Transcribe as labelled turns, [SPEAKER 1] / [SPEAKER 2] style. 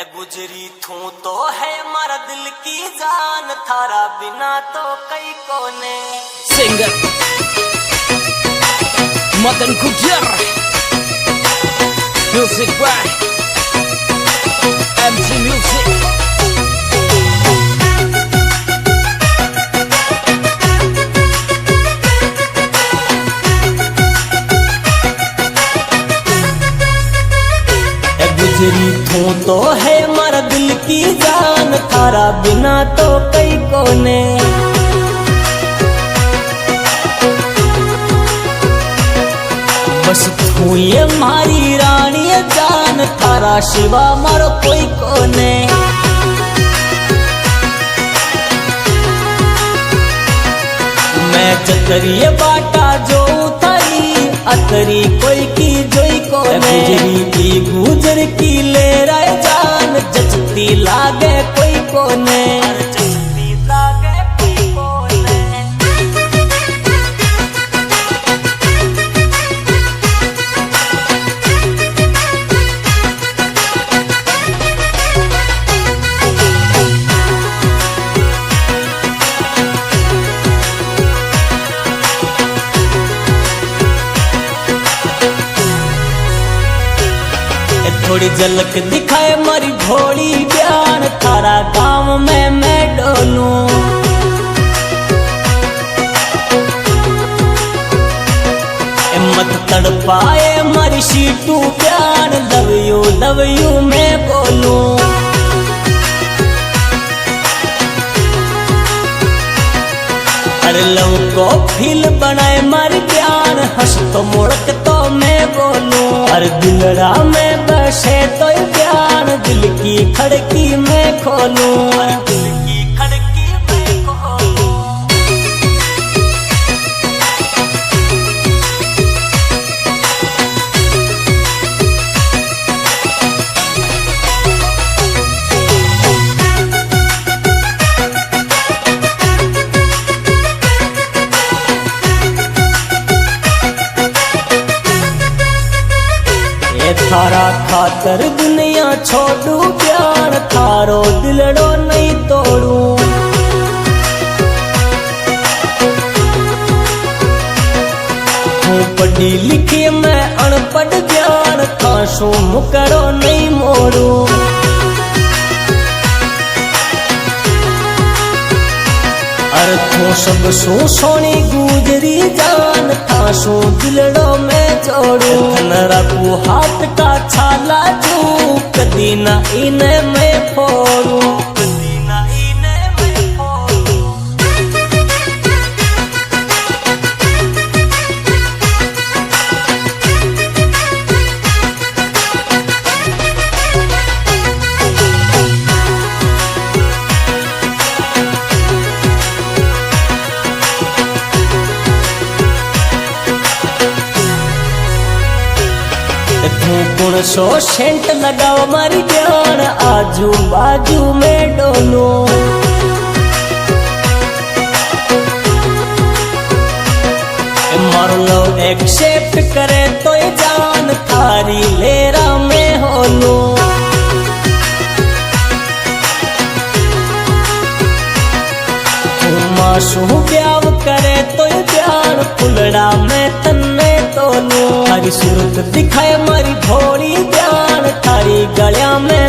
[SPEAKER 1] गुजरी थू तो है मारा दिल की जान, थारा बिना तो कई कोने।
[SPEAKER 2] सिंगर मदन गुजर, म्यूजिक बाय एमजी म्यूजिक।
[SPEAKER 1] गुजरी थू तो है मारा दिल की जान, थारा बिना तो कई कोने। बस तू ये मारी रानी जान, थारा शिवा मारो कोई कोने। मैं चतरिए बाटा जो थारी, अतरी कोई की जोई कोने। गुजरी की गुजर की ले रहे जान, जचती लागे कोई कोने। जचती लागे कोई कोने। थोड़ी झलक दिखाए मारी भोली बयान, थारा गांव में मैं डोलूं। मत तड़पाए मारी शीटू बयान, लव यू मैं बोलूं। अरे लव को फील बनाए मारी बयान, हंस तो मुड़क तो मैं बोलूं। अरे दिलरा में बसे तो बयान, दिल की खड़की मैं खोलूं। दिल की खड़की मैं खोलूं। थारा खातर दुनिया छोड़ू प्यार, थारो दिलड़ो नहीं तोड़ू। हूँ पढ़ी लिखी मैं अनपढ़ ज्ञान, खासू मुकरो नहीं मोड़ू। अरे तू सब सू सोनी गुजरी जान, खासू दिलड़ो में जोड़ू। रखू हाथ का छाला जू, कदी ना इने में फोड़ू। कदी ना इने में फोड़ू। गुण सो सेंट लगाओ मारी जान, आजू बाजू में डोलो। मार लो एक्सेप्ट करे तो जान, थारी लेरा में होलो। मासू ब्याव करे तो जान, फुलड़ा में तन्ने तोलो। हरी सूरत दिखाए मारी भोली जान, थारी गलिया में